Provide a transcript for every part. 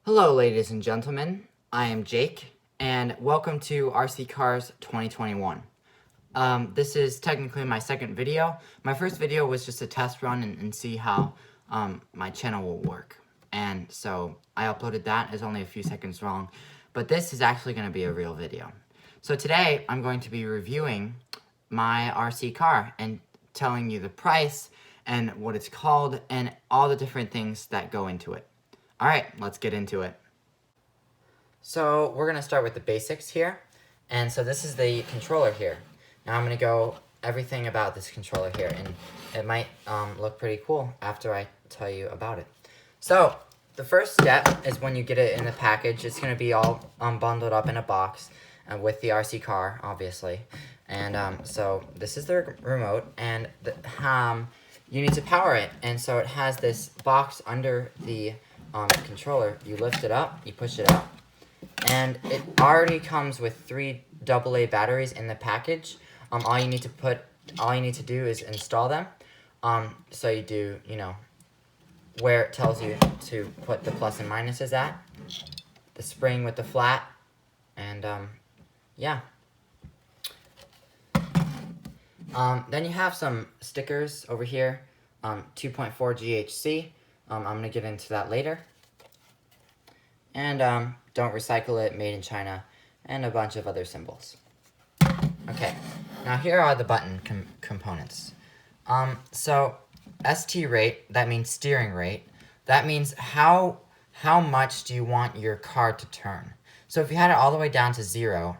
Hello, ladies and gentlemen. I am Jake, and welcome to RC Cars 2021. This is technically my second video. My first video was just a test run and see how my channel will work. And so I uploaded that. It's only a few seconds long, but this is actually going to be a real video. So today I'm going to be reviewing my RC car and telling you the price and what it's called and all the different things that go into it. All right, let's get into it. So we're gonna start with the basics here. And so this is the controller here. Now I'm gonna go everything about this controller here, and it might look pretty cool after I tell you about it. So the first step is when you get it in the package, it's gonna be all bundled up in a box with the RC car, obviously. And so this is the remote, and you need to power it. And so it has this box under the controller. You lift it up, you push it out, and it already comes with 3 AA batteries in the package. All you need to do is install them. So you do, where it tells you to put the plus and minuses at, the spring with the flat, and yeah. Then you have some stickers over here, 2.4 GHC. I'm going to get into that later. And don't recycle it, made in China, and a bunch of other symbols. Okay, now here are the button components. So ST rate, that means steering rate. That means how much do you want your car to turn. So if you had it all the way down to 0,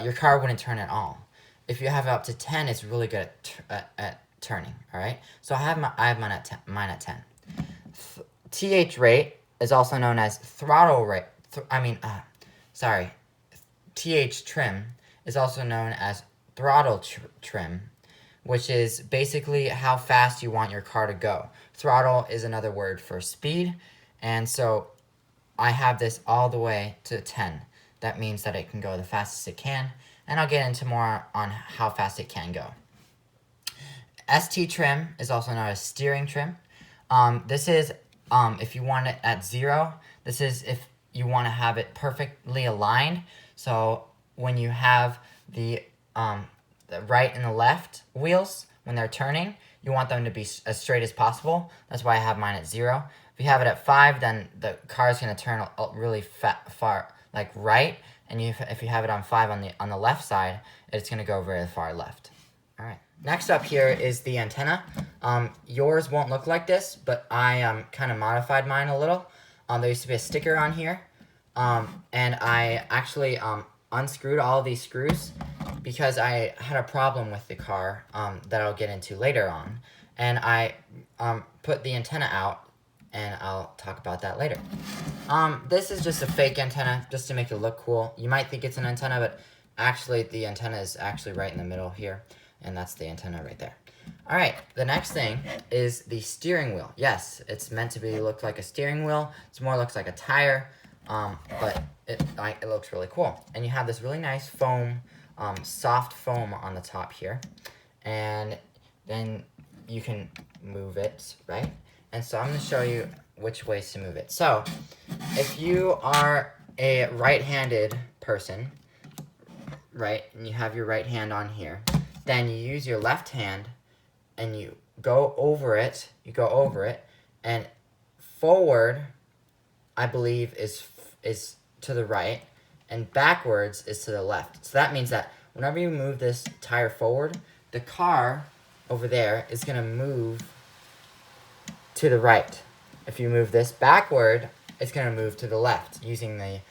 your car wouldn't turn at all. If you have it up to 10, it's really good at turning, all right? So I have mine at 10. TH rate is also known as throttle rate. TH trim is also known as throttle trim, which is basically how fast you want your car to go. Throttle is another word for speed, and so I have this all the way to 10. That means that it can go the fastest it can, and I'll get into more on how fast it can go. ST trim is also known as steering trim. This is if you want it at 0, this is if you want to have it perfectly aligned. So when you have the right and the left wheels, when they're turning, you want them to be as straight as possible. That's why I have mine at 0. If you have it at 5, then the car is going to turn really far, like right. And if you have it on 5 on the left side, it's going to go very far left. All right. Next up here is the antenna. Yours won't look like this, but I kind of modified mine a little. There used to be a sticker on here, and I actually unscrewed all of these screws because I had a problem with the car that I'll get into later on. And I put the antenna out, and I'll talk about that later. This is just a fake antenna, just to make it look cool. You might think it's an antenna, but actually the antenna is actually right in the middle here. And that's the antenna right there. All right, the next thing is the steering wheel. Yes, it's meant to look like a steering wheel. It more looks like a tire, but it looks really cool. And you have this really nice foam, soft foam on the top here. And then you can move it, right? And so I'm going to show you which ways to move it. So if you are a right-handed person, right, and you have your right hand on here, then you use your left hand and you go over it, and forward, I believe, is to the right, and backwards is to the left. So that means that whenever you move this tire forward, the car over there is going to move to the right. If you move this backward, it's going to move to the left using the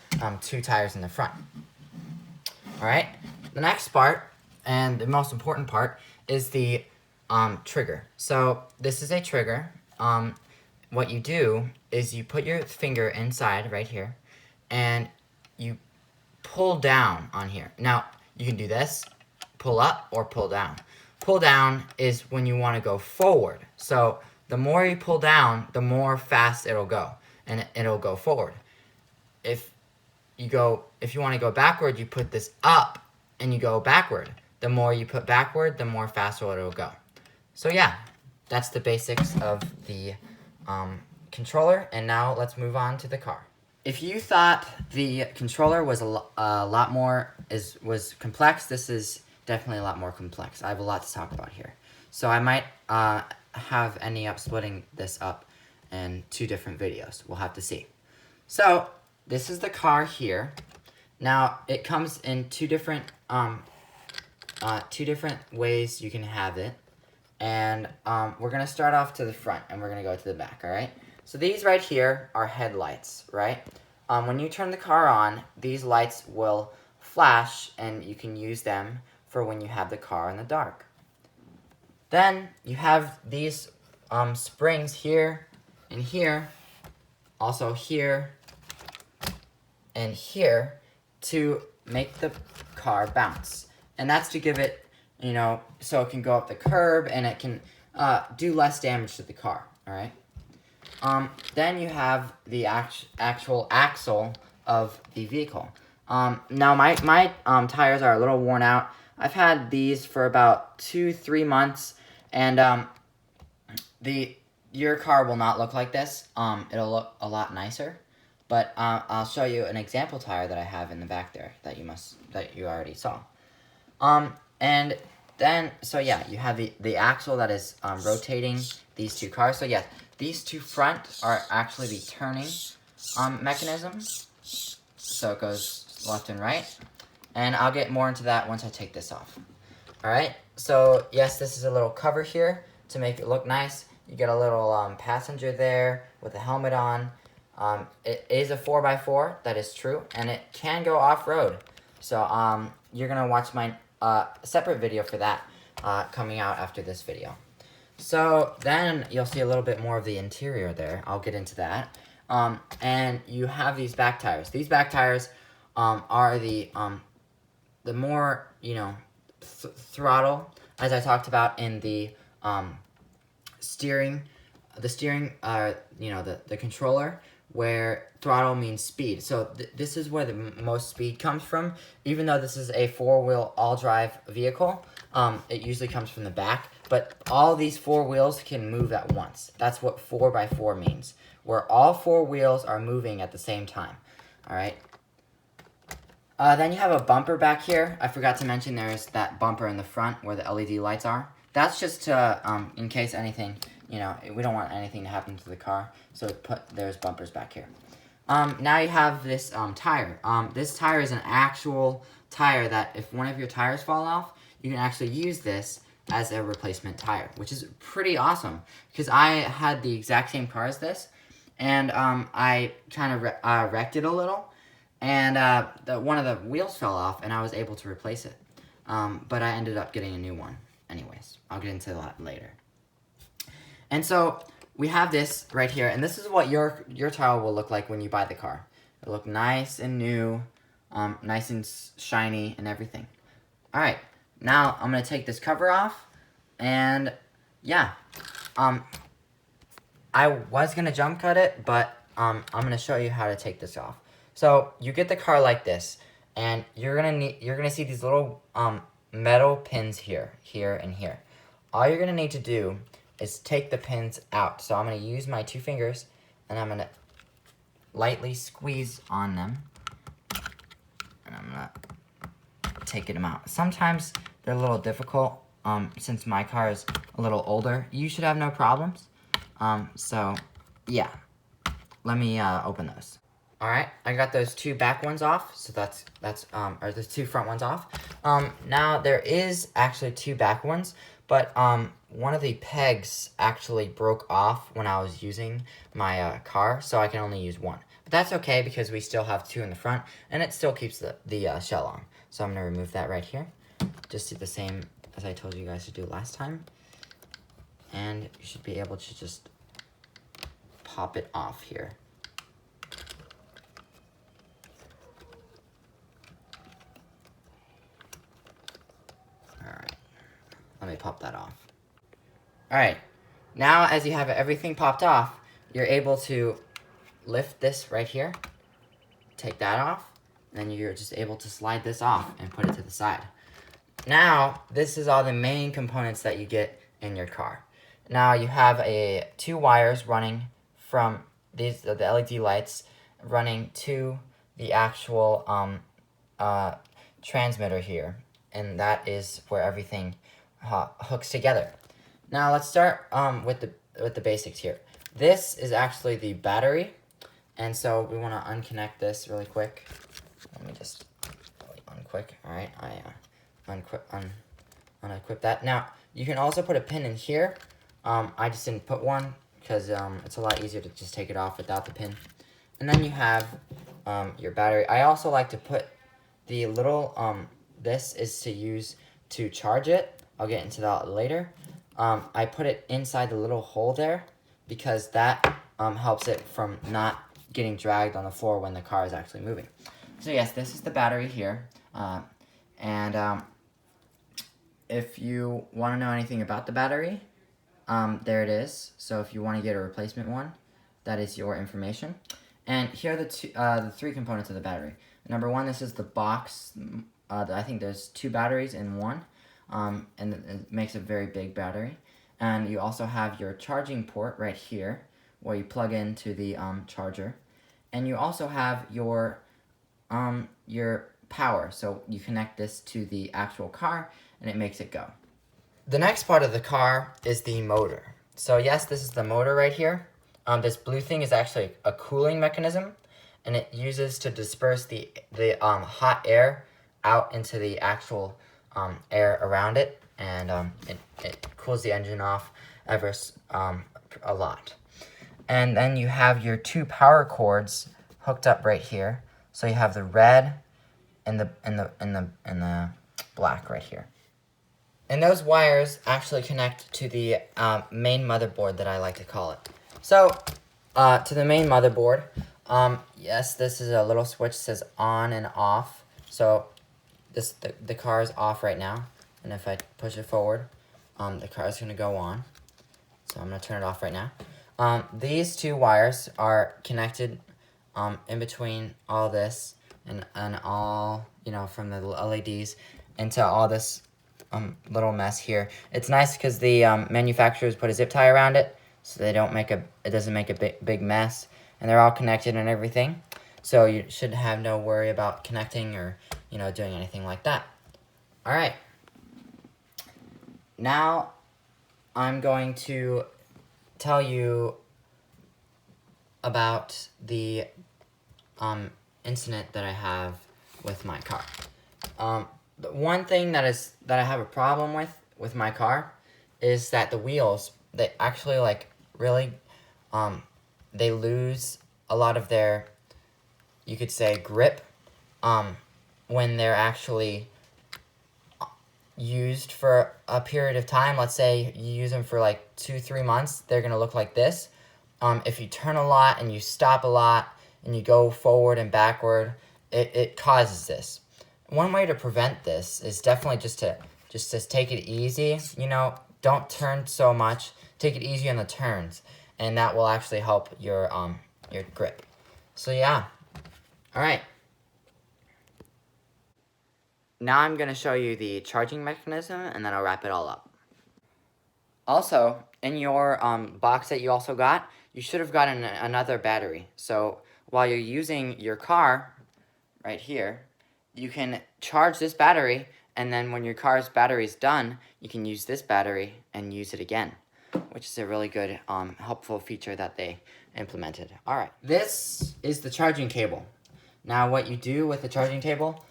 2 tires in the front. All right, the next part, and the most important part, is the trigger. So this is a trigger. What you do is you put your finger inside right here, and you pull down on here. Now, you can do this, pull up or pull down. Pull down is when you want to go forward. So the more you pull down, the more fast it'll go, and it'll go forward. If you want to go backward, you put this up and you go backward. The more you put backward, the more faster it'll go. So yeah, that's the basics of the controller, and now let's move on to the car. if you thought the controller was a lot more was complex, this is definitely a lot more complex. I have a lot to talk about here, so I might end up splitting this up in 2 different videos. We'll have to see. So this is the car here. Now it comes in 2 different ways you can have it, and we're gonna start off to the front and we're gonna go to the back. All right. So these right here are headlights, right? When you turn the car on, these lights will flash, and you can use them for when you have the car in the dark. Then you have these springs here and here, also here and here, to make the car bounce. And that's to give it, you know, so it can go up the curb and it can do less damage to the car, all right? Then you have the actual axle of the vehicle. Now my tires are a little worn out. I've had these for about 2-3 months, and your car will not look like this. It'll look a lot nicer, but I'll show you an example tire that I have in the back there that you already saw. And then, so yeah, you have the axle that is rotating these 2 cars. So yes, these 2 front are actually the turning mechanisms. So it goes left and right. And I'll get more into that once I take this off. Alright, so yes, this is a little cover here to make it look nice. You get a little passenger there with a helmet on. It is a 4x4, that is true, and it can go off-road. So you're going to watch my separate video for that coming out after this video. So then you'll see a little bit more of the interior there. I'll get into that. And you have these back tires. These back tires are the more, you know, throttle, as I talked about in the steering, you know, the controller, where throttle means speed. So this is where the most speed comes from. Even though this is a 4-wheel all-drive vehicle, it usually comes from the back. But all these 4 wheels can move at once. That's what 4x4 means, where all 4 wheels are moving at the same time. All right. Then you have a bumper back here. I forgot to mention there's that bumper in the front where the LED lights are. That's just to, in case anything, you know, we don't want anything to happen to the car, so there's bumpers back here. Now you have this tire. This tire is an actual tire that if one of your tires fall off, you can actually use this as a replacement tire, which is pretty awesome, because I had the exact same car as this, and I kind of wrecked it a little, and one of the wheels fell off, and I was able to replace it. But I ended up getting a new one. Anyways, I'll get into that later. And so we have this right here, and this is what your tire will look like when you buy the car. It'll look nice and new, nice and shiny and everything. All right, now I'm gonna take this cover off, and yeah, I was gonna jump cut it, but I'm gonna show you how to take this off. So you get the car like this, and you're gonna see these little metal pins here, and here. All you're gonna need to do is take the pins out. So I'm gonna use my 2 fingers, and I'm gonna lightly squeeze on them, and I'm gonna take them out. Sometimes they're a little difficult, since my car is a little older. You should have no problems. So yeah, let me open those. All right, I got those 2 back ones off, so that's or the 2 front ones off. Now there is actually 2 back ones, but one of the pegs actually broke off when I was using my car, so I can only use 1. But that's okay, because we still have 2 in the front, and it still keeps the shell on. So I'm gonna remove that right here. Just do the same as I told you guys to do last time, and you should be able to just pop it off here. Alright, let me pop that off. Alright, now as you have everything popped off, you're able to lift this right here, take that off, and then you're just able to slide this off and put it to the side. Now, this is all the main components that you get in your car. Now you have 2 wires running from the LED lights running to the actual transmitter here, and that is where everything hooks together. Now let's start with the basics here. This is actually the battery, and so we want to unconnect this really quick. Let me just unquick. All right, I unequip that. Now you can also put a pin in here. I just didn't put one because it's a lot easier to just take it off without the pin. And then you have your battery. I also like to put the little, this is to use to charge it. I'll get into that later. I put it inside the little hole there because that helps it from not getting dragged on the floor when the car is actually moving. So yes, this is the battery here. If you want to know anything about the battery, there it is. So if you want to get a replacement one, that is your information. And here are the three components of the battery. Number one, this is the box. I think there's 2 batteries in one, and it makes a very big battery. And you also have your charging port right here, where you plug into the charger. And you also have your power. So you connect this to the actual car, and it makes it go. The next part of the car is the motor. So yes, this is the motor right here. This blue thing is actually a cooling mechanism, and it uses to disperse the hot air out into the actual air around it, and it cools the engine off a lot. And then you have your 2 power cords hooked up right here. So you have the red and the black right here. And those wires actually connect to the main motherboard that I like to call it. So, to the main motherboard, yes, this is a little switch that says on and off. So, the car is off right now. And if I push it forward, the car is going to go on. So, I'm going to turn it off right now. These 2 wires are connected in between all this and all, from the LEDs into all this little mess here. It's nice because the manufacturers put a zip tie around it, so they don't it doesn't make a big mess, and they're all connected and everything. So you should have no worry about connecting or doing anything like that. All right. Now I'm going to tell you about the incident that I have with my car. The one thing that I have a problem with my car is that the wheels, they actually really they lose a lot of their, you could say, grip when they're actually used for a period of time. Let's say you use them for 2-3 months, they're gonna look like this. If you turn a lot and you stop a lot and you go forward and backward, it causes this. One way to prevent this is definitely just to take it easy. Don't turn so much. Take it easy on the turns, and that will actually help your grip. So yeah. All right. Now I'm gonna show you the charging mechanism, and then I'll wrap it all up. Also, in your box that you also got, you should have gotten another battery. So while you're using your car right here, you can charge this battery, and then when your car's battery is done, you can use this battery and use it again, which is a really good, helpful feature that they implemented. All right, this is the charging cable. Now, what you do with the charging cable,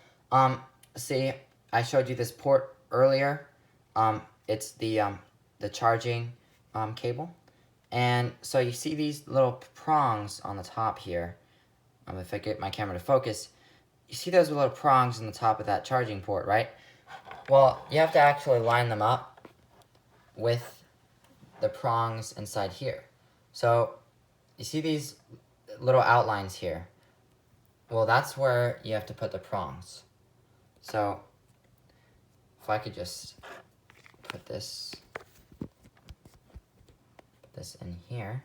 see, I showed you this port earlier. It's the charging cable, and so you see these little prongs on the top here. If I get my camera to focus, you see those little prongs on the top of that charging port, right? Well, you have to actually line them up with the prongs inside here. So, you see these little outlines here? Well, that's where you have to put the prongs. So, if I could just put this in here.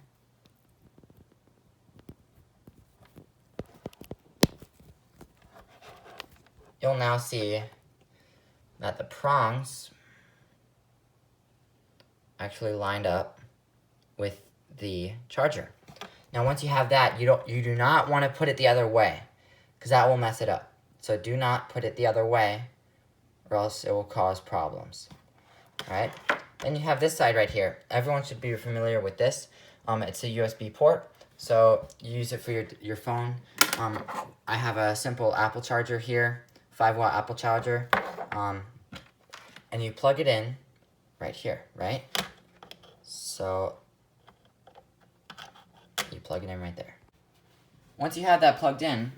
You'll now see that the prongs actually lined up with the charger. Now once you have that, you do not want to put it the other way, because that will mess it up. So do not put it the other way, or else it will cause problems. Alright? Then you have this side right here. Everyone should be familiar with this. It's a USB port, so you use it for your phone. I have a simple Apple charger here, 5-watt Apple charger, and you plug it in right here, right? So you plug it in right there. Once you have that plugged in,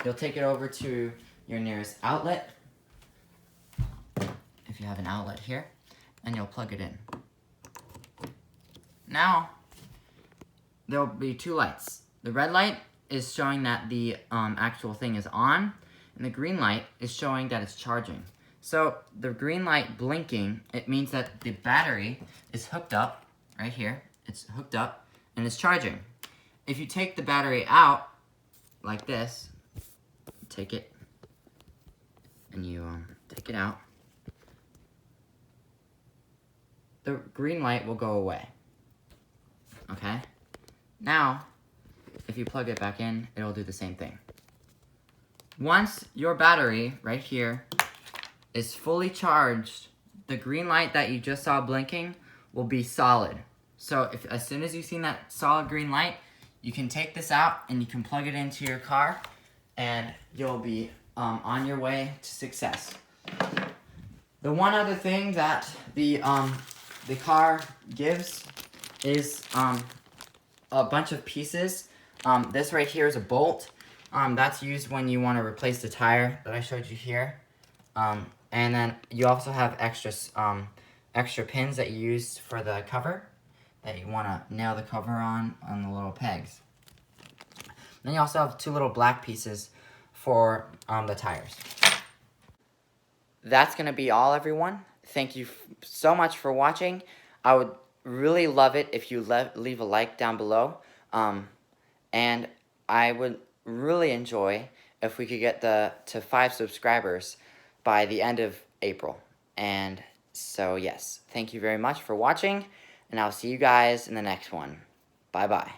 you'll take it over to your nearest outlet, if you have an outlet here, and you'll plug it in. Now, there'll be two lights. The red light is showing that the actual thing is on, and the green light is showing that it's charging. So the green light blinking, it means that the battery is hooked up, right here, it's hooked up, and it's charging. If you take the battery out, like this, take it, and you take it out, the green light will go away, okay? Now, if you plug it back in, it'll do the same thing. Once your battery, right here, is fully charged, the green light that you just saw blinking will be solid. So as soon as you've seen that solid green light, you can take this out and you can plug it into your car, and you'll be on your way to success. The one other thing that the car gives is a bunch of pieces. This right here is a bolt. That's used when you want to replace the tire that I showed you here. And then you also have extra pins that you use for the cover that you want to nail the cover on the little pegs. Then you also have two little black pieces for the tires. That's going to be all, everyone. Thank you so much for watching. I would really love it if you leave a like down below. And I would really enjoy if we could get to 5 subscribers by the end of April. And so, yes, thank you very much for watching, and I'll see you guys in the next one. Bye-bye.